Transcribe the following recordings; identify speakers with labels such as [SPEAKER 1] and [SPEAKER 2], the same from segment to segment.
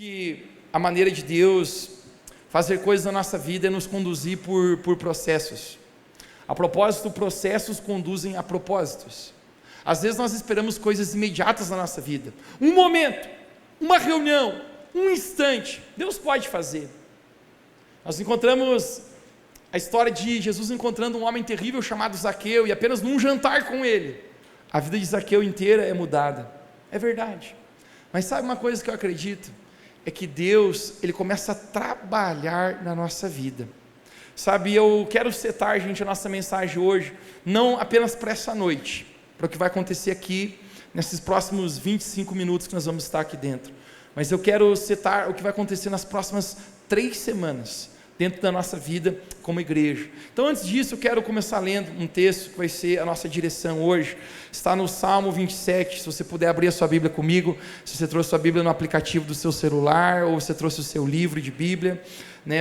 [SPEAKER 1] que a maneira de Deus fazer coisas na nossa vida é nos conduzir por processos. A propósito, processos conduzem a propósitos. Às vezes nós esperamos coisas imediatas na nossa vida. Um momento, uma reunião, um instante, Deus pode fazer. Nós encontramos a história de Jesus encontrando um homem terrível chamado Zaqueu, e apenas num jantar com ele, a vida de Zaqueu inteira é mudada. É verdade. Mas sabe uma coisa que eu acredito? É que Deus, Ele começa a trabalhar na nossa vida. Sabe, eu quero setar, gente, a nossa mensagem hoje, não apenas para essa noite, para o que vai acontecer aqui, nesses próximos 25 minutos que nós vamos estar aqui dentro, mas eu quero setar o que vai acontecer nas próximas 3 semanas, dentro da nossa vida como igreja. Então, antes disso, eu quero começar lendo um texto que vai ser a nossa direção hoje. Está no Salmo 27, se você puder abrir a sua Bíblia comigo, se você trouxe a sua Bíblia no aplicativo do seu celular, ou você trouxe o seu livro de Bíblia,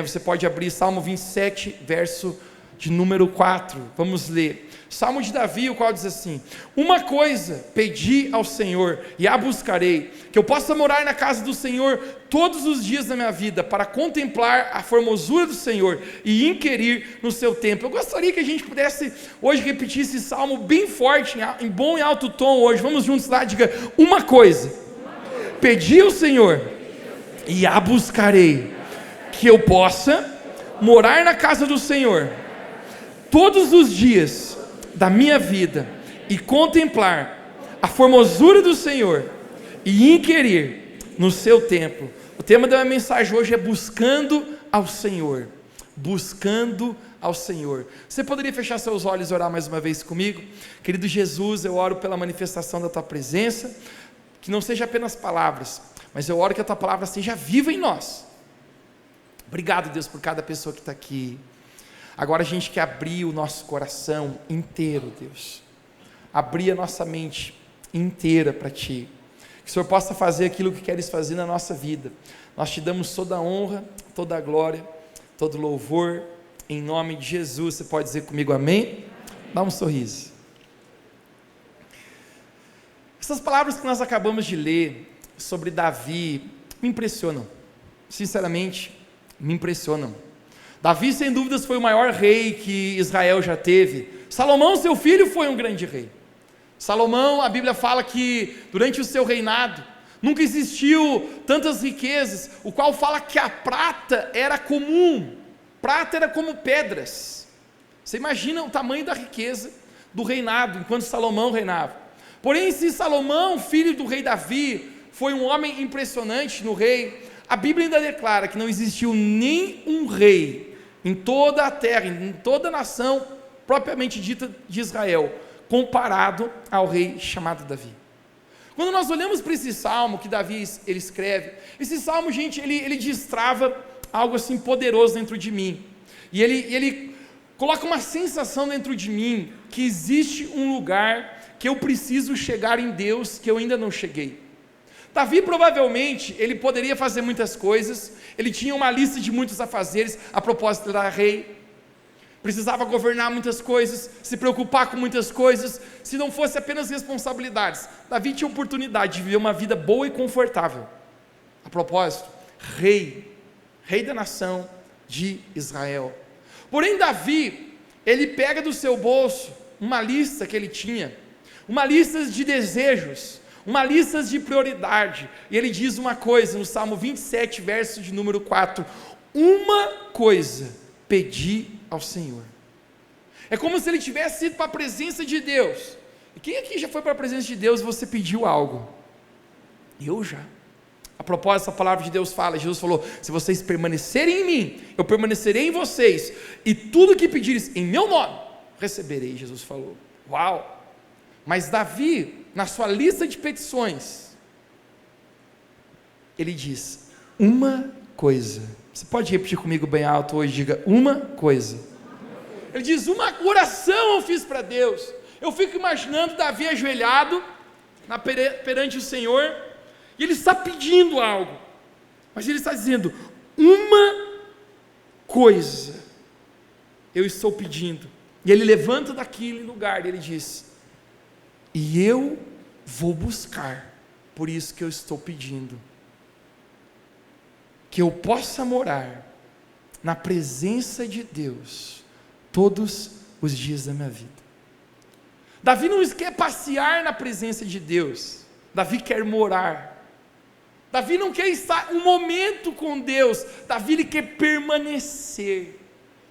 [SPEAKER 1] você pode abrir Salmo 27, verso de número 4, vamos ler. Salmo de Davi, o qual diz assim: uma coisa pedi ao Senhor e a buscarei, que eu possa morar na casa do Senhor todos os dias da minha vida, para contemplar a formosura do Senhor e inquirir no seu templo. Eu gostaria que a gente pudesse hoje repetir esse salmo bem forte, em bom e alto tom hoje. Vamos juntos lá, diga: uma coisa pedi ao Senhor e a buscarei, que eu possa morar na casa do Senhor todos os dias da minha vida e contemplar a formosura do Senhor e inquirir no seu templo. O tema da minha mensagem hoje é buscando ao Senhor. Buscando ao Senhor. Você poderia fechar seus olhos e orar mais uma vez comigo? Querido Jesus, eu oro pela manifestação da tua presença, que não seja apenas palavras, mas eu oro que a tua palavra seja viva em nós. Obrigado, Deus, por cada pessoa que está aqui. Agora a gente quer abrir o nosso coração inteiro, Deus, abrir a nossa mente inteira para Ti, que o Senhor possa fazer aquilo que queres fazer na nossa vida. Nós Te damos toda a honra, toda a glória, todo o louvor, em nome de Jesus. Você pode dizer comigo amém? Dá um sorriso. Essas palavras que nós acabamos de ler sobre Davi me impressionam, sinceramente me impressionam. Davi, sem dúvidas, foi o maior rei que Israel já teve. Salomão, seu filho, foi um grande rei. Salomão, a Bíblia fala que durante o seu reinado nunca existiu tantas riquezas, o qual fala que a prata era comum, prata era como pedras. Você imagina o tamanho da riqueza do reinado, enquanto Salomão reinava. Porém, se Salomão, filho do rei Davi, foi um homem impressionante no rei, a Bíblia ainda declara que não existiu nem um rei em toda a terra, em toda a nação propriamente dita de Israel, comparado ao rei chamado Davi. Quando nós olhamos para esse salmo que Davi ele escreve, esse salmo, gente, ele destrava algo assim poderoso dentro de mim, e ele coloca uma sensação dentro de mim, que existe um lugar que eu preciso chegar em Deus, que eu ainda não cheguei. Davi provavelmente, ele poderia fazer muitas coisas, ele tinha uma lista de muitos afazeres, a propósito era rei, precisava governar muitas coisas, se preocupar com muitas coisas, se não fosse apenas responsabilidades. Davi tinha oportunidade de viver uma vida boa e confortável, a propósito, rei da nação de Israel. Porém Davi, ele pega do seu bolso uma lista que ele tinha, uma lista de desejos, uma lista de prioridade, e ele diz uma coisa no Salmo 27, verso de número 4, uma coisa pedi ao Senhor. É como se ele tivesse ido para a presença de Deus. E quem aqui já foi para a presença de Deus e você pediu algo? Eu já. A propósito, a palavra de Deus fala, Jesus falou: se vocês permanecerem em mim, eu permanecerei em vocês, e tudo que pedires em meu nome, receberei, Jesus falou. Uau! Mas Davi, na sua lista de petições, ele diz, uma coisa. Você pode repetir comigo bem alto hoje, diga, uma coisa. Ele diz, uma oração eu fiz para Deus. Eu fico imaginando Davi ajoelhado perante o Senhor, e ele está pedindo algo, mas ele está dizendo, uma coisa eu estou pedindo. E ele levanta daquele lugar, e ele diz, e eu vou buscar, por isso que eu estou pedindo. que eu possa morar na presença de Deus todos os dias da minha vida. Davi não quer passear na presença de Deus, Davi quer morar. Davi não quer estar um momento com Deus, Davi ele quer permanecer.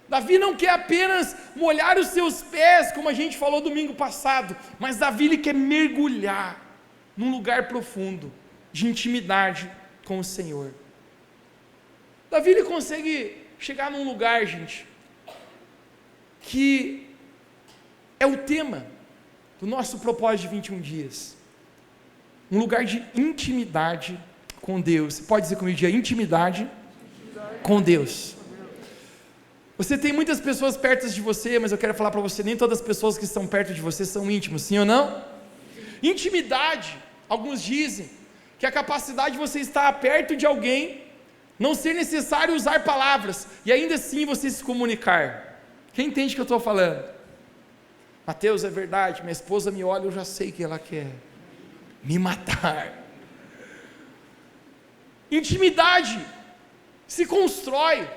[SPEAKER 1] Davi não quer apenas molhar os seus pés, como a gente falou domingo passado, mas Davi ele quer mergulhar num lugar profundo de intimidade com o Senhor. Davi ele consegue chegar num lugar, gente, que é o tema do nosso propósito de 21 dias, um lugar de intimidade com Deus. Você pode dizer comigo, de intimidade com Deus. Você tem muitas pessoas perto de você, mas eu quero falar para você, nem todas as pessoas que estão perto de você são íntimos, sim ou não? Intimidade, alguns dizem, que é a capacidade de você estar perto de alguém, não ser necessário usar palavras, e ainda assim você se comunicar. Quem entende o que eu estou falando? Mateus, é verdade, minha esposa me olha, eu já sei que ela quer me matar. Intimidade se constrói,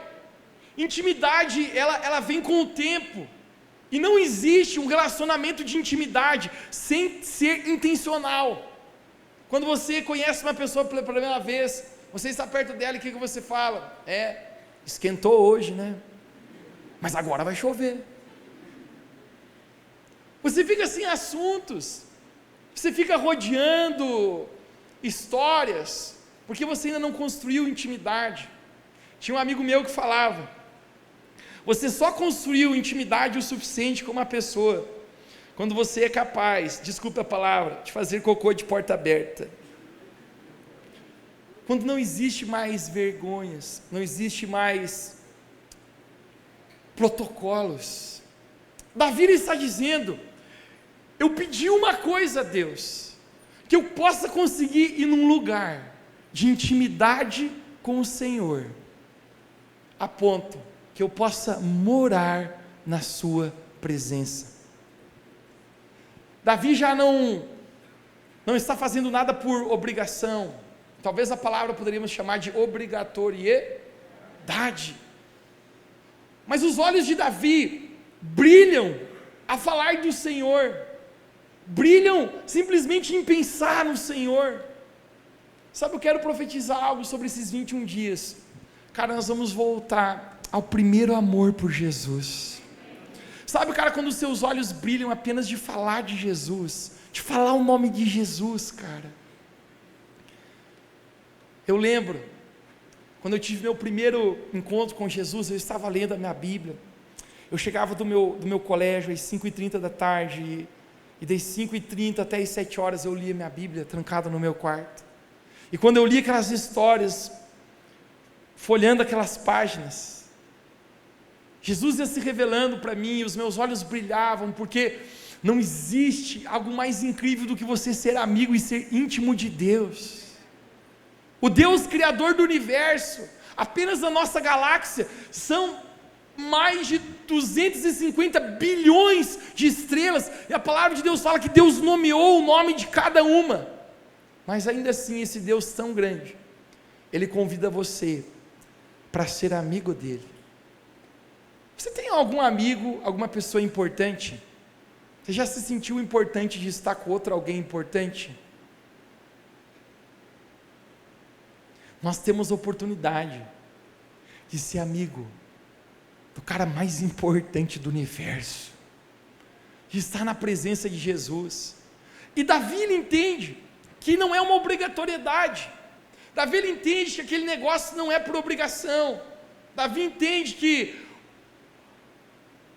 [SPEAKER 1] intimidade ela vem com o tempo, e não existe um relacionamento de intimidade sem ser intencional. Quando você conhece uma pessoa pela primeira vez, você está perto dela e o que você fala? Esquentou hoje, né? Mas agora vai chover. Você fica sem assuntos, você fica rodeando histórias, porque você ainda não construiu intimidade. Tinha um amigo meu que falava, você só construiu intimidade o suficiente com uma pessoa, quando você é capaz, desculpa a palavra, de fazer cocô de porta aberta. Quando não existe mais vergonhas, não existe mais protocolos. Davi está dizendo, eu pedi uma coisa a Deus, que eu possa conseguir ir num lugar de intimidade com o Senhor, a ponto que eu possa morar na sua presença. Davi já não está fazendo nada por obrigação, talvez a palavra poderíamos chamar de obrigatoriedade, mas os olhos de Davi brilham a falar do Senhor, brilham simplesmente em pensar no Senhor. Sabe, eu quero profetizar algo sobre esses 21 dias, cara, nós vamos voltar ao primeiro amor por Jesus. Sabe, cara, quando os seus olhos brilham apenas de falar de Jesus, de falar o nome de Jesus, cara. Eu lembro, quando eu tive meu primeiro encontro com Jesus, eu estava lendo a minha Bíblia, eu chegava do meu colégio às 5h30 da tarde, e das 5h30 até as 7 horas eu lia minha Bíblia, trancada no meu quarto, e quando eu lia aquelas histórias, folheando aquelas páginas, Jesus ia se revelando para mim, e os meus olhos brilhavam, porque não existe algo mais incrível do que você ser amigo e ser íntimo de Deus. O Deus criador do universo, apenas na nossa galáxia, são mais de 250 bilhões de estrelas, e a palavra de Deus fala que Deus nomeou o nome de cada uma, mas ainda assim esse Deus tão grande, Ele convida você para ser amigo dEle. Você tem algum amigo, alguma pessoa importante? Você já se sentiu importante de estar com outro alguém importante? Nós temos a oportunidade de ser amigo do cara mais importante do universo, de estar na presença de Jesus. E Davi ele entende que não é uma obrigatoriedade, Davi ele entende que aquele negócio não é por obrigação, Davi entende que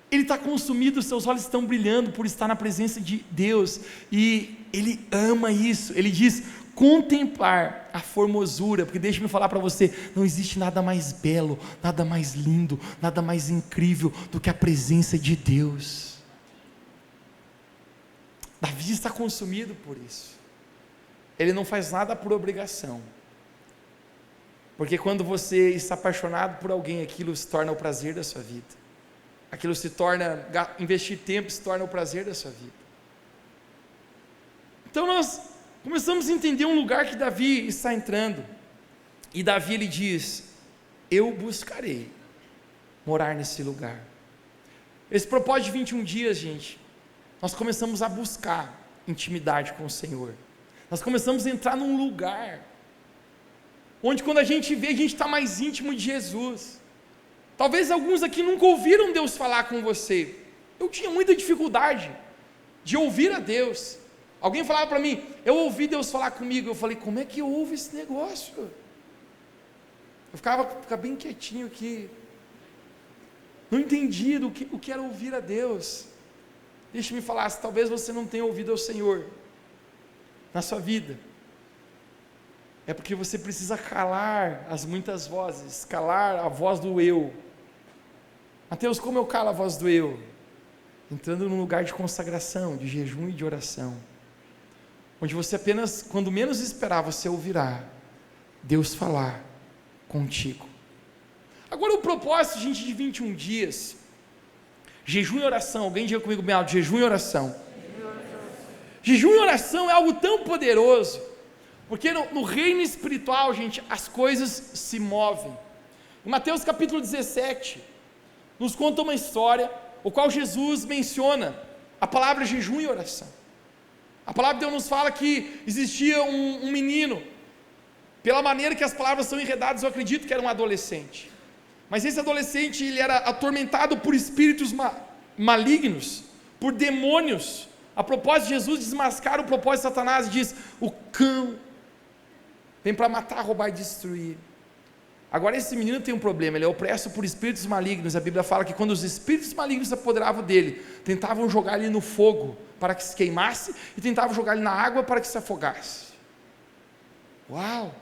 [SPEAKER 1] ele está consumido, seus olhos estão brilhando por estar na presença de Deus, e ele ama isso. Ele diz, contemplar a formosura, porque deixa-me falar para você, não existe nada mais belo, nada mais lindo, nada mais incrível do que a presença de Deus. Davi está consumido por isso, ele não faz nada por obrigação, porque quando você está apaixonado por alguém, aquilo se torna o prazer da sua vida, aquilo se torna, investir tempo se torna o prazer da sua vida. Então nós começamos a entender um lugar que Davi está entrando, e Davi ele diz, eu buscarei morar nesse lugar. Esse propósito de 21 dias, gente, nós começamos a buscar intimidade com o Senhor. Nós começamos a entrar num lugar onde quando a gente vê, a gente está mais íntimo de Jesus. Talvez alguns aqui nunca ouviram Deus falar com você. Eu tinha muita dificuldade de ouvir a Deus. Alguém falava para mim, eu ouvi Deus falar comigo. Eu falei, como é que eu ouvo esse negócio? Eu ficava bem quietinho aqui. Não entendia o que era ouvir a Deus. Deixa-me falar, se talvez você não tenha ouvido ao Senhor na sua vida, é porque você precisa calar as muitas vozes, calar a voz do eu. Mateus, como eu calo a voz do eu? Entrando num lugar de consagração, de jejum e de oração, onde você apenas, quando menos esperar, você ouvirá Deus falar contigo. Agora o propósito, gente, de 21 dias, jejum e oração. Alguém diga comigo bem alto, jejum e oração. Jejum e oração é algo tão poderoso, porque no reino espiritual, gente, as coisas se movem. Em Mateus capítulo 17, nos conta uma história, o qual Jesus menciona a palavra jejum e oração. A palavra de Deus nos fala que existia um menino, pela maneira que as palavras são enredadas, eu acredito que era um adolescente, mas esse adolescente, ele era atormentado por espíritos malignos, por demônios. A propósito, Jesus desmascara o propósito de Satanás e diz, o cão vem para matar, roubar e destruir. Agora esse menino tem um problema, ele é opresso por espíritos malignos. A Bíblia fala que quando os espíritos malignos se apoderavam dele, tentavam jogar ele no fogo para que se queimasse, e tentavam jogar ele na água para que se afogasse. Uau!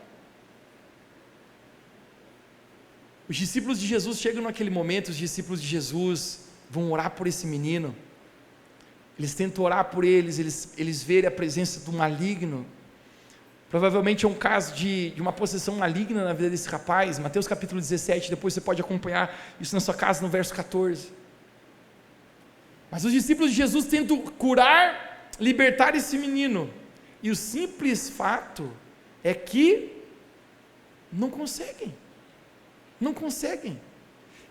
[SPEAKER 1] Os discípulos de Jesus chegam naquele momento, os discípulos de Jesus vão orar por esse menino, eles tentam orar por eles verem a presença do maligno. Provavelmente é um caso de uma possessão maligna na vida desse rapaz. Mateus capítulo 17, depois você pode acompanhar isso na sua casa, no verso 14. Mas os discípulos de Jesus tentam curar, libertar esse menino, e o simples fato é que não conseguem.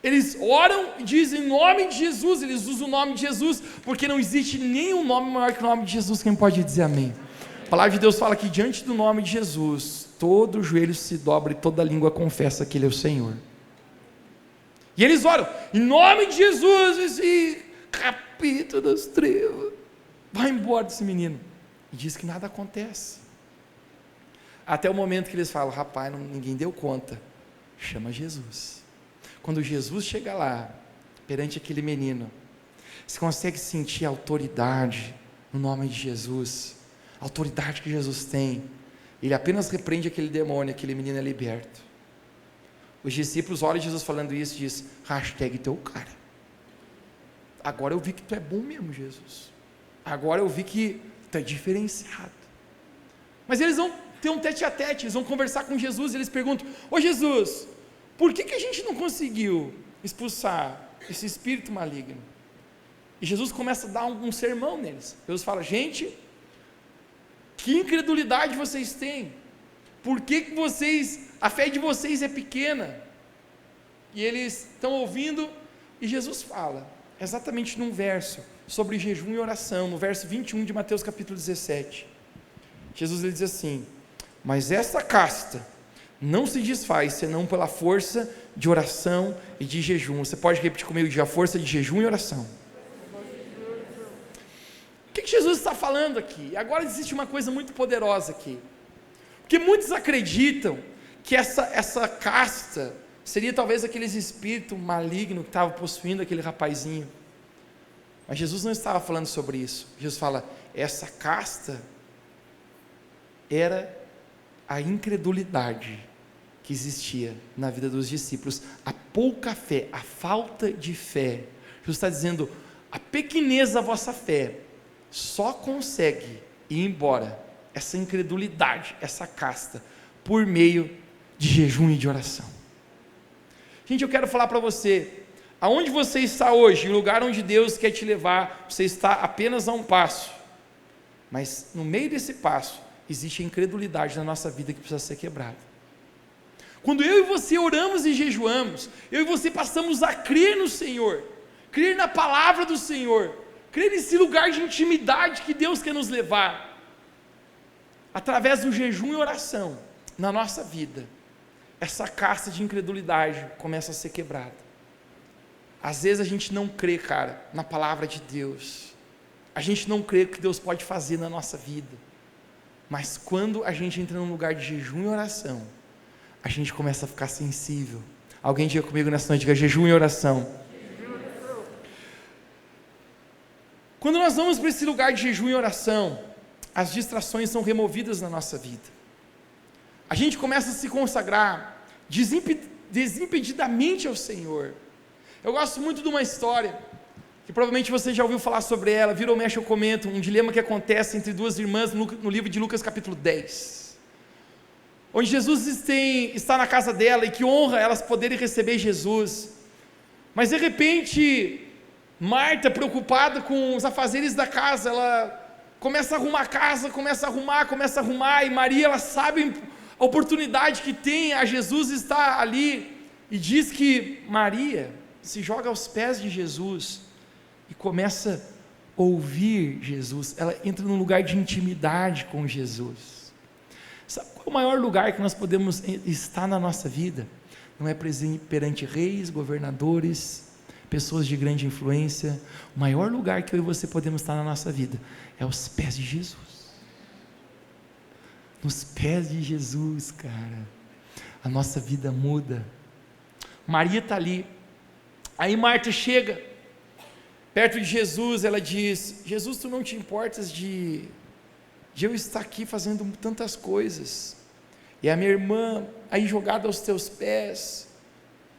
[SPEAKER 1] Eles oram e dizem em nome de Jesus, eles usam o nome de Jesus, porque não existe nenhum nome maior que o nome de Jesus. Quem pode dizer amém? A palavra de Deus fala que diante do nome de Jesus, todo joelho se dobra e toda língua confessa que Ele é o Senhor. E eles oram, em nome de Jesus, esse capítulo das trevas, vai embora desse menino. E diz que nada acontece. Até o momento que eles falam, rapaz, ninguém deu conta, chama Jesus. Quando Jesus chega lá, perante aquele menino, você consegue sentir a autoridade no nome de Jesus, a autoridade que Jesus tem. Ele apenas repreende aquele demônio, aquele menino é liberto. Os discípulos olham Jesus falando isso e diz, hashtag teu cara. Agora eu vi que tu é bom mesmo, Jesus. Agora eu vi que tu é diferenciado. Mas eles vão ter um tete a tete, eles vão conversar com Jesus e eles perguntam, ô Jesus, por que a gente não conseguiu expulsar esse espírito maligno? E Jesus começa a dar um sermão neles. Jesus fala, gente, que incredulidade vocês têm? Por que a fé de vocês é pequena? E eles estão ouvindo, e Jesus fala, exatamente num verso, sobre jejum e oração, no verso 21 de Mateus capítulo 17. Jesus ele diz assim, mas essa casta não se desfaz, senão pela força de oração e de jejum. Você pode repetir comigo, a força de jejum e oração. O que Jesus está falando aqui? Agora existe uma coisa muito poderosa aqui, porque muitos acreditam que essa casta seria talvez aqueles espíritos malignos que estavam possuindo aquele rapazinho, mas Jesus não estava falando sobre isso. Jesus fala, essa casta era a incredulidade que existia na vida dos discípulos, a pouca fé, a falta de fé. Jesus está dizendo, a pequenez da vossa fé só consegue ir embora, essa incredulidade, essa casta, por meio de jejum e de oração. Gente, eu quero falar para você, aonde você está hoje, o lugar onde Deus quer te levar, você está apenas a um passo, mas no meio desse passo, existe a incredulidade na nossa vida que precisa ser quebrada. Quando eu e você oramos e jejuamos, eu e você passamos a crer no Senhor, crer na palavra do Senhor, crer nesse lugar de intimidade que Deus quer nos levar, através do jejum e oração, na nossa vida, essa casca de incredulidade começa a ser quebrada. Às vezes a gente não crê, cara, na palavra de Deus, a gente não crê que Deus pode fazer na nossa vida, mas quando a gente entra num lugar de jejum e oração, a gente começa a ficar sensível. Alguém diga comigo nessa noite, diga jejum e oração. Quando nós vamos para esse lugar de jejum e oração, as distrações são removidas na nossa vida, a gente começa a se consagrar desimpedidamente ao Senhor. Eu gosto muito de uma história, que provavelmente você já ouviu falar sobre ela, vira ou mexe eu comento, um dilema que acontece entre duas irmãs no livro de Lucas capítulo 10, onde Jesus está na casa dela, e que honra elas poderem receber Jesus, mas de repente, Marta, preocupada com os afazeres da casa, ela começa a arrumar a casa, começa a arrumar, e Maria, ela sabe a oportunidade que tem, a Jesus está ali, e diz que Maria se joga aos pés de Jesus, e começa a ouvir Jesus, ela entra num lugar de intimidade com Jesus. Sabe qual é o maior lugar que nós podemos estar na nossa vida? Não é perante reis, governadores, pessoas de grande influência. O maior lugar que eu e você podemos estar na nossa vida é aos pés de Jesus. Nos pés de Jesus, cara, a nossa vida muda. Maria está ali, aí Marta chega perto de Jesus, ela diz: Jesus, tu não te importas de eu estar aqui fazendo tantas coisas, e a minha irmã aí jogada aos teus pés,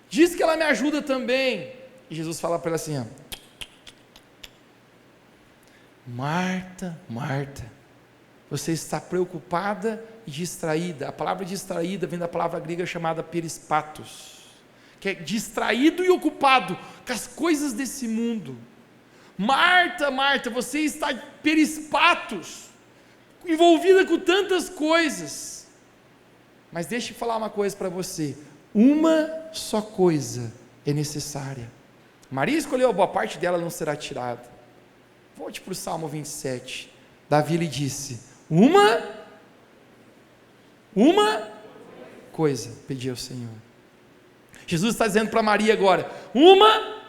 [SPEAKER 1] diz que ela me ajuda também. E Jesus fala para ela assim: ó, Marta, Marta, você está preocupada e distraída. A palavra distraída vem da palavra grega chamada perispatos, que é distraído e ocupado com as coisas desse mundo. Marta, Marta, você está perispatos, envolvida com tantas coisas, mas deixa eu falar uma coisa para você, uma só coisa é necessária. Maria escolheu a boa parte dela, não será tirada. Volte para o Salmo 27, Davi lhe disse, uma coisa pedi ao Senhor. Jesus está dizendo para Maria agora, uma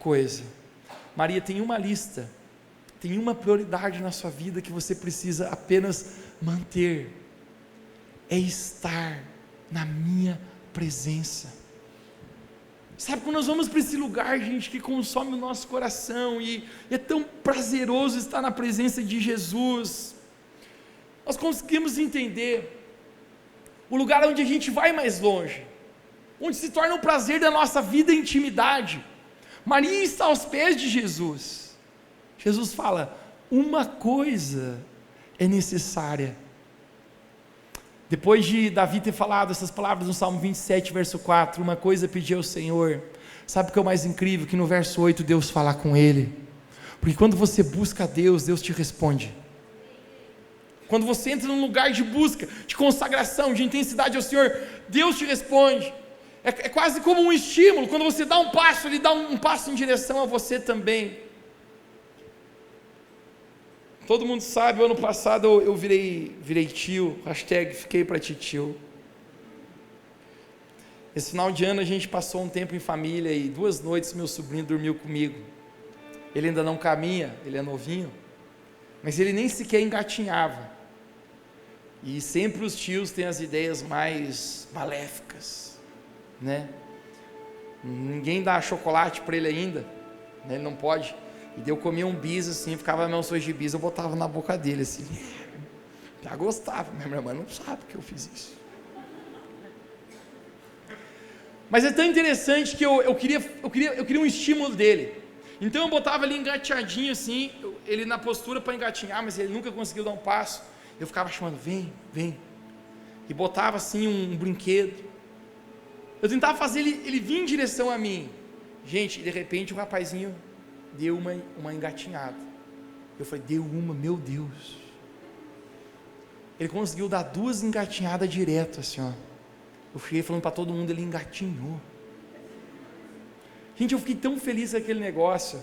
[SPEAKER 1] coisa. Maria, tem uma lista, tem uma prioridade na sua vida que você precisa apenas manter, é estar na minha presença. Sabe, quando nós vamos para esse lugar, gente, que consome o nosso coração, e é tão prazeroso estar na presença de Jesus, nós conseguimos entender o lugar onde a gente vai mais longe, onde se torna o prazer da nossa vida e intimidade. Maria está aos pés de Jesus. Jesus fala, uma coisa é necessária. Depois de Davi ter falado essas palavras no Salmo 27, verso 4, uma coisa pedi ao Senhor, sabe o que é o mais incrível? Que no verso 8 Deus fala com ele, porque quando você busca a Deus, Deus te responde. Quando você entra num lugar de busca, de consagração, de intensidade ao Senhor, Deus te responde. É quase como um estímulo, quando você dá um passo, Ele dá um passo em direção a você também. Todo mundo sabe, o ano passado eu virei tio, hashtag fiquei para tio. Esse final de ano a gente passou um tempo em família, e 2 noites meu sobrinho dormiu comigo. Ele ainda não caminha, ele é novinho, mas ele nem sequer engatinhava, e sempre os tios têm as ideias mais maléficas, né? Ninguém dá chocolate para ele ainda, né? Ele não pode. E eu comia um bis assim, ficava meus sonhos de bis, eu botava na boca dele assim, já gostava, mas minha irmã não sabe que eu fiz isso. Mas é tão interessante que eu queria um estímulo dele. Então eu botava ele engateadinho assim, ele na postura para engatinhar, mas ele nunca conseguiu dar um passo. Eu ficava chamando, vem, vem, e botava assim um brinquedo. Eu tentava fazer ele vir em direção a mim. Gente, de repente o rapazinho deu uma engatinhada. Eu falei, deu uma, meu Deus. Ele conseguiu dar 2 engatinhadas direto assim, ó. Eu cheguei falando para todo mundo, ele engatinhou. Gente, eu fiquei tão feliz com aquele negócio.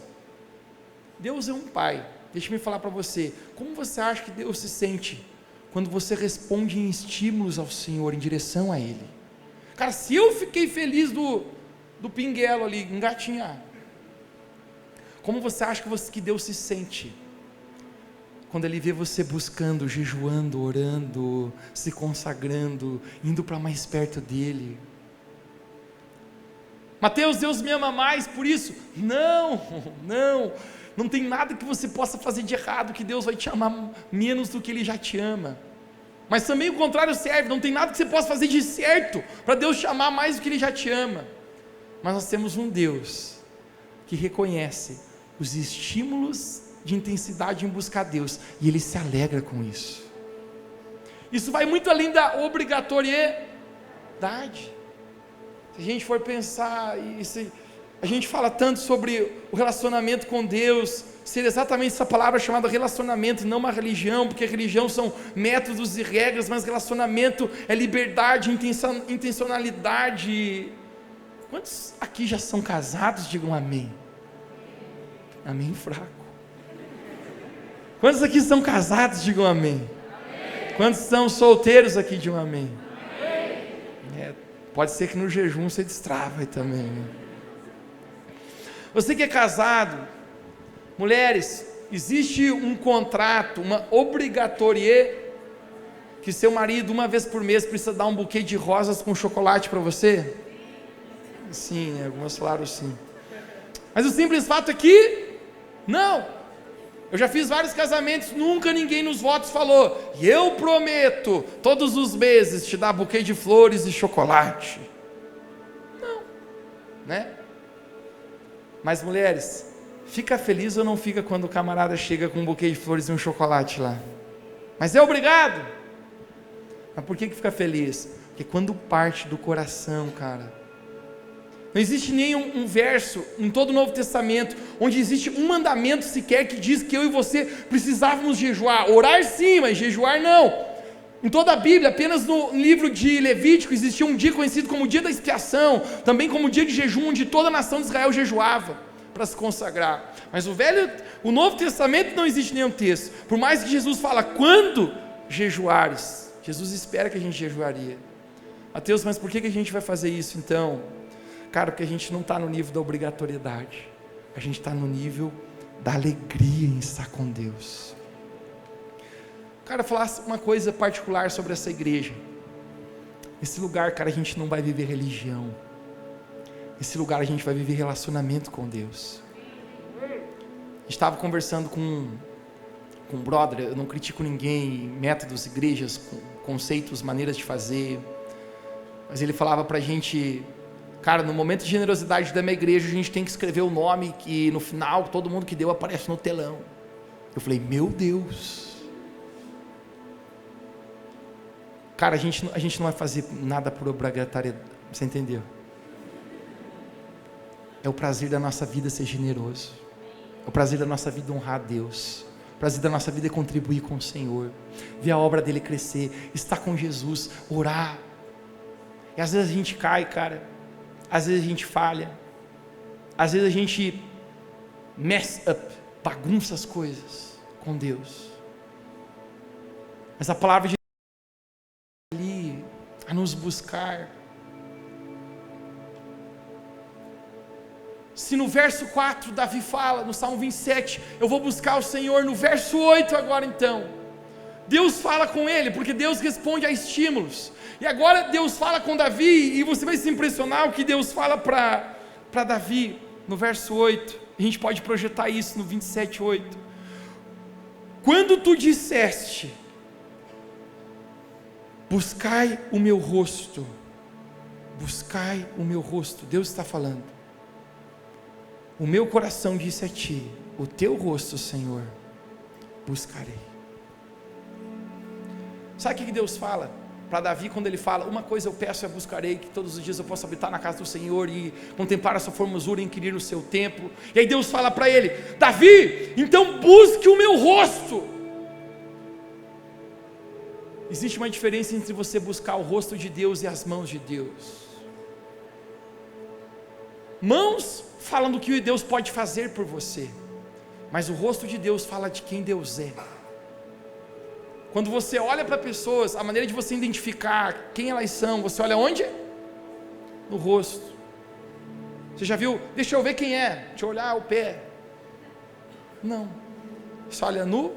[SPEAKER 1] Deus é um pai. Deixa eu falar para você, como você acha que Deus se sente quando você responde em estímulos ao Senhor, em direção a Ele? Cara, se eu fiquei feliz do pinguelo ali, engatinhar, como você acha que Deus se sente quando Ele vê você buscando, jejuando, orando, se consagrando, indo para mais perto dEle? Mateus, Deus me ama mais por isso? Não tem nada que você possa fazer de errado que Deus vai te amar menos do que Ele já te ama. Mas também o contrário serve, não tem nada que você possa fazer de certo para Deus te amar mais do que Ele já te ama. Mas nós temos um Deus que reconhece os estímulos de intensidade em buscar Deus, e Ele se alegra com isso. Isso vai muito além da obrigatoriedade. Se a gente for pensar, a gente fala tanto sobre o relacionamento com Deus, ser exatamente essa palavra chamada relacionamento, não uma religião, porque religião são métodos e regras, mas relacionamento é liberdade, intencionalidade. Quantos aqui já são casados? Digam amém. Amém fraco. Quantos aqui são casados? Digam amém. Quantos são solteiros aqui? Digam amém. Pode ser que no jejum você destrava aí também, né? Você que é casado, mulheres, existe um contrato, uma obrigatoriedade, que seu marido uma vez por mês precisa dar um buquê de rosas com chocolate para você? Sim, algumas falaram sim. Mas o simples fato é que, não. Eu já fiz vários casamentos, nunca ninguém nos votos falou, e eu prometo, todos os meses, te dar buquê de flores e chocolate. Não, né? Mas mulheres, fica feliz ou não fica quando o camarada chega com um buquê de flores e um chocolate lá? Mas é obrigado. Mas por que fica feliz? Porque quando parte do coração, cara. Não existe nenhum verso em todo o Novo Testamento onde existe um mandamento sequer que diz que eu e você precisávamos jejuar. Orar sim, mas jejuar não. Em toda a Bíblia, apenas no livro de Levítico existia um dia conhecido como o dia da expiação, também como o dia de jejum, onde toda a nação de Israel jejuava para se consagrar. Mas o Novo Testamento não existe nenhum texto. Por mais que Jesus fala quando jejuares, Jesus espera que a gente jejuaria. Mateus, mas por que a gente vai fazer isso então? Cara, porque a gente não está no nível da obrigatoriedade, a gente está no nível da alegria em estar com Deus. Cara, falar uma coisa particular sobre essa igreja. Esse lugar, cara, a gente não vai viver religião. Esse lugar a gente vai viver relacionamento com Deus. A gente estava conversando com um brother, eu não critico ninguém, métodos, igrejas, conceitos, maneiras de fazer, mas ele falava pra gente, cara, no momento de generosidade da minha igreja, a gente tem que escrever o nome que no final, todo mundo que deu aparece no telão. Eu falei, meu Deus. Cara, a gente não vai fazer nada por obrigatoriedade, você entendeu? É o prazer da nossa vida ser generoso. É o prazer da nossa vida honrar a Deus. O prazer da nossa vida é contribuir com o Senhor. Ver a obra dele crescer. Estar com Jesus. Orar. E às vezes a gente cai, cara. Às vezes a gente falha. Às vezes a gente mess up. Bagunça as coisas com Deus. Mas a palavra de Deus ali a nos buscar. Se no verso 4 Davi fala, no Salmo 27, eu vou buscar o Senhor, no verso 8 agora então, Deus fala com ele, porque Deus responde a estímulos, e agora Deus fala com Davi, e você vai se impressionar o que Deus fala para Davi, no verso 8, a gente pode projetar isso no 27, 8, quando tu disseste, buscai o meu rosto, Deus está falando, o meu coração disse a ti, o teu rosto, Senhor, buscarei. Sabe o que Deus fala para Davi quando ele fala, uma coisa eu peço é buscarei, que todos os dias eu possa habitar na casa do Senhor e contemplar a sua formosura e inquirir no seu templo. E aí Deus fala para ele, Davi, então busque o meu rosto. Existe uma diferença entre você buscar o rosto de Deus e as mãos de Deus. Mãos falam do que Deus pode fazer por você, mas o rosto de Deus fala de quem Deus é. Quando você olha para pessoas, a maneira de você identificar quem elas são, você olha onde? No rosto. Você já viu? Deixa eu ver quem é, deixa eu olhar o pé. Não, você olha nu.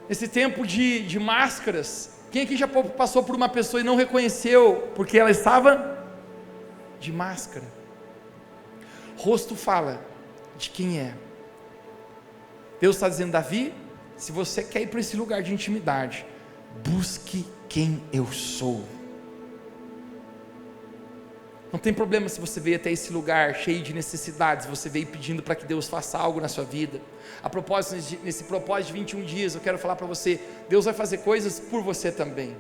[SPEAKER 1] Esse tempo de máscaras, quem aqui já passou por uma pessoa e não reconheceu porque ela estava de máscara? Rosto fala de quem é. Deus está dizendo: Davi, se você quer ir para esse lugar de intimidade, busque quem eu sou. Não tem problema se você veio até esse lugar cheio de necessidades, você veio pedindo para que Deus faça algo na sua vida. A propósito, nesse propósito de 21 dias, eu quero falar para você, Deus vai fazer coisas por você também.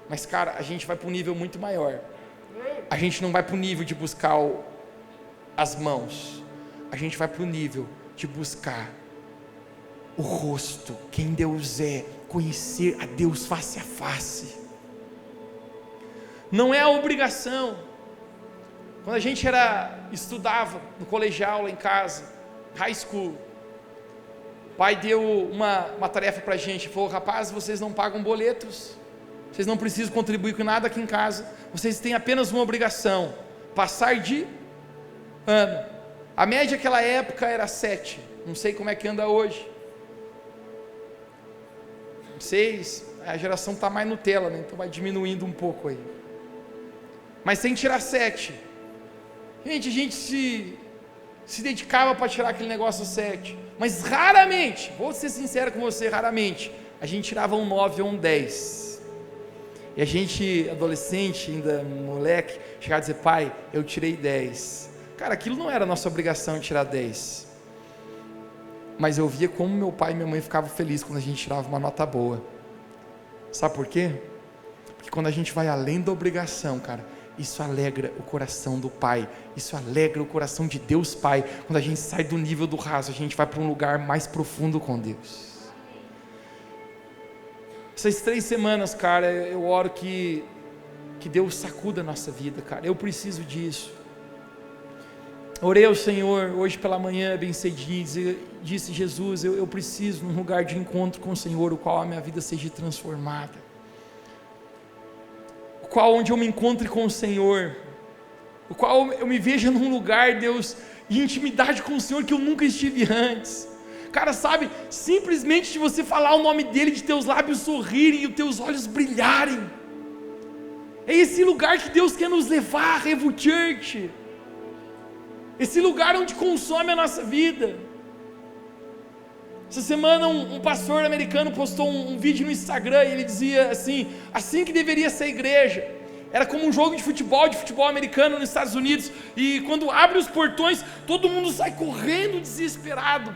[SPEAKER 1] Mas cara, a gente vai para um nível muito maior. A gente não vai para o nível de buscar as mãos, a gente vai para o nível de buscar o rosto, quem Deus é, conhecer a Deus face a face. Não é a obrigação. Quando a gente estudava no colegial lá em casa, high school, o pai deu uma tarefa para a gente, falou: rapaz, vocês não pagam boletos, vocês não precisam contribuir com nada aqui em casa, vocês têm apenas uma obrigação, passar de ano. A média naquela época era 7, não sei como é que anda hoje, 6, a geração está mais Nutella, né? Então vai diminuindo um pouco aí, mas sem tirar 7, gente, a gente se dedicava para tirar aquele negócio 7, mas raramente, vou ser sincero com você, raramente, a gente tirava um 9 ou um 10, e a gente, adolescente, ainda moleque, chegava a dizer: pai, eu tirei 10, cara, aquilo não era nossa obrigação de tirar 10, mas eu via como meu pai e minha mãe ficavam felizes quando a gente tirava uma nota boa. Sabe por quê? Porque quando a gente vai além da obrigação, cara, isso alegra o coração do Pai, isso alegra o coração de Deus Pai. Quando a gente sai do nível do raso, a gente vai para um lugar mais profundo com Deus. Essas 3 semanas, cara, eu oro que Deus sacuda a nossa vida, cara, eu preciso disso. Orei ao Senhor hoje pela manhã, bem cedinho, disse: Jesus, eu preciso num lugar de encontro com o Senhor, o qual a minha vida seja transformada, o qual onde eu me encontre com o Senhor, o qual eu me veja num lugar, Deus, de intimidade com o Senhor que eu nunca estive antes. Cara, sabe, simplesmente de você falar o nome dEle, de teus lábios sorrirem e os teus olhos brilharem, é esse lugar que Deus quer nos levar, Revo Church, esse lugar onde consome a nossa vida. Essa semana um pastor americano postou um vídeo no Instagram, e ele dizia assim que deveria ser a igreja. Era como um jogo de futebol americano nos Estados Unidos, e quando abre os portões, todo mundo sai correndo desesperado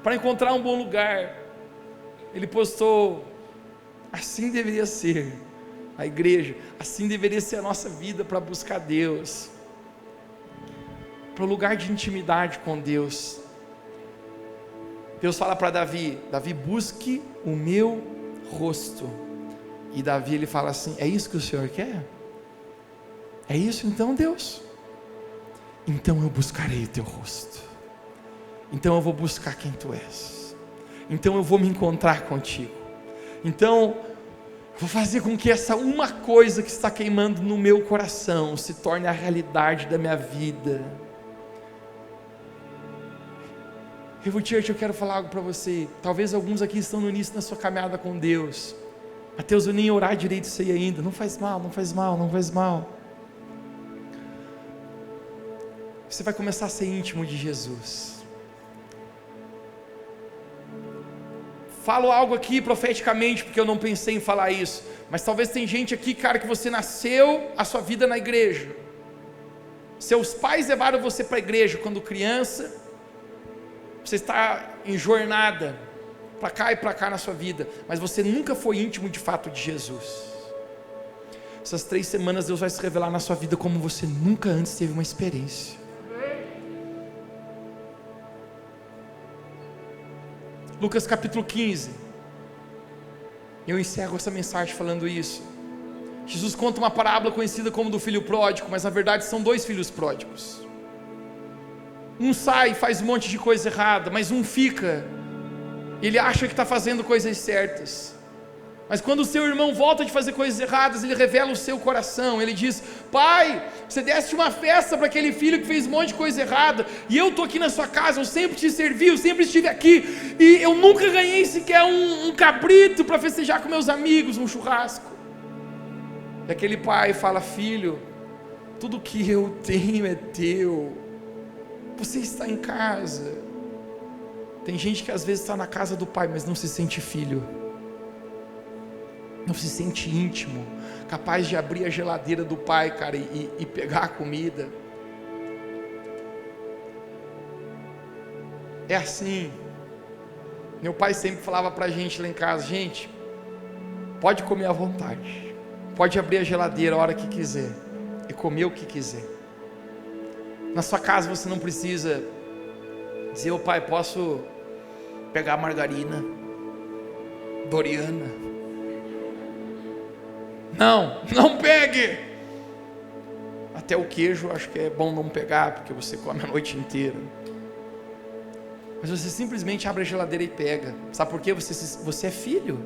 [SPEAKER 1] para encontrar um bom lugar. Ele postou: assim deveria ser a igreja, assim deveria ser a nossa vida para buscar Deus, para o lugar de intimidade com Deus. Deus fala para Davi: Davi, busque o meu rosto. E Davi, ele fala assim: é isso que o Senhor quer? É isso então, Deus? Então eu buscarei o teu rosto, então eu vou buscar quem tu és, então eu vou me encontrar contigo, então vou fazer com que essa uma coisa que está queimando no meu coração se torne a realidade da minha vida. Revo Church, eu quero falar algo para você. Talvez alguns aqui estão no início da sua caminhada com Deus. Mateus, eu nem orar direito sei ainda. Não faz mal, não faz mal, não faz mal. Você vai começar a ser íntimo de Jesus. Falo algo aqui profeticamente, porque eu não pensei em falar isso, mas talvez tem gente aqui, cara, que você nasceu a sua vida na igreja. Seus pais levaram você para a igreja quando criança. Você está em jornada, para cá e para cá na sua vida, mas você nunca foi íntimo de fato de Jesus. Essas 3 semanas Deus vai se revelar na sua vida como você nunca antes teve uma experiência. Lucas capítulo 15, Eu encerro essa mensagem falando isso. Jesus conta uma parábola conhecida como do filho pródigo, mas na verdade são dois filhos pródigos. Um sai e faz um monte de coisa errada, mas um fica, ele acha que está fazendo coisas certas. Mas quando o seu irmão volta de fazer coisas erradas, ele revela o seu coração. Ele diz: pai, você deste uma festa para aquele filho que fez um monte de coisa errada, e eu estou aqui na sua casa, eu sempre te servi, eu sempre estive aqui, e eu nunca ganhei sequer um cabrito para festejar com meus amigos, um churrasco. E aquele pai fala: filho, tudo que eu tenho é teu, você está em casa. Tem gente que às vezes está na casa do pai, mas não se sente filho, não se sente íntimo, capaz de abrir a geladeira do pai, cara, e pegar a comida. É assim. Meu pai sempre falava pra gente lá em casa: gente, pode comer à vontade, pode abrir a geladeira a hora que quiser e comer o que quiser. Na sua casa você não precisa dizer: ô pai, posso pegar a margarina Doriana? Não pegue. Até o queijo acho que é bom não pegar, porque você come a noite inteira. Mas você simplesmente abre a geladeira e pega. Sabe por quê? Você é filho.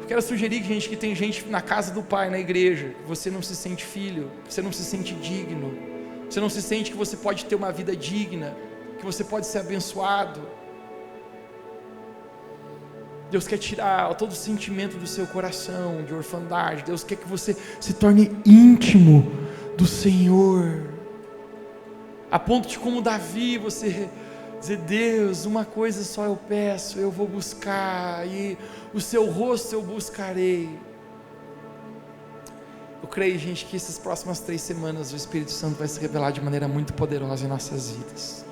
[SPEAKER 1] Eu quero sugerir, gente, que tem gente na casa do pai, na igreja, que você não se sente filho, você não se sente digno, você não se sente que você pode ter uma vida digna, que você pode ser abençoado. Deus quer tirar todo o sentimento do seu coração de orfandade. Deus quer que você se torne íntimo do Senhor, a ponto de, como Davi, você dizer: Deus, uma coisa só eu peço, eu vou buscar, e o seu rosto eu buscarei. Eu creio, gente, que essas próximas 3 semanas o Espírito Santo vai se revelar de maneira muito poderosa em nossas vidas.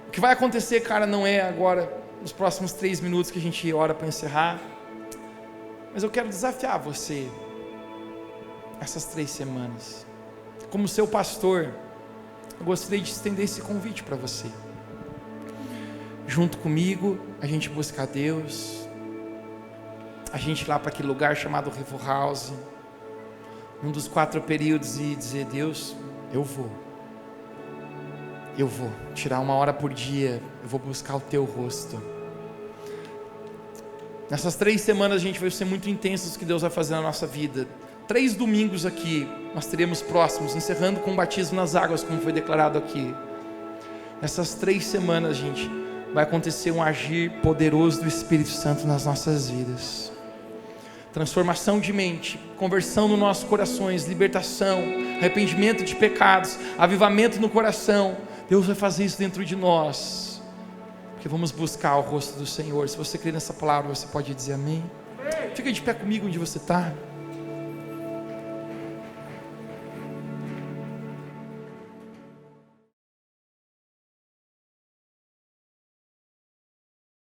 [SPEAKER 1] O que vai acontecer, cara, não é agora, nos próximos 3 minutos que a gente ora para encerrar, mas eu quero desafiar você essas 3 semanas. Como seu pastor, eu gostaria de estender esse convite para você. Junto comigo, a gente buscar Deus, a gente ir lá para aquele lugar chamado River House, um dos 4 períodos, e dizer: Deus, eu vou tirar 1 hora por dia, eu vou buscar o teu rosto. Nessas 3 semanas a gente vai ser muito intensos o que Deus vai fazer na nossa vida. 3 domingos aqui, nós teremos próximos, encerrando com o batismo nas águas, como foi declarado aqui. Nessas 3 semanas, gente, vai acontecer um agir poderoso do Espírito Santo nas nossas vidas. Transformação de mente, conversão nos nossos corações, libertação, arrependimento de pecados, avivamento no coração. Deus vai fazer isso dentro de nós, porque vamos buscar o rosto do Senhor. Se você crê nessa palavra, você pode dizer amém. Fica de pé comigo onde você está.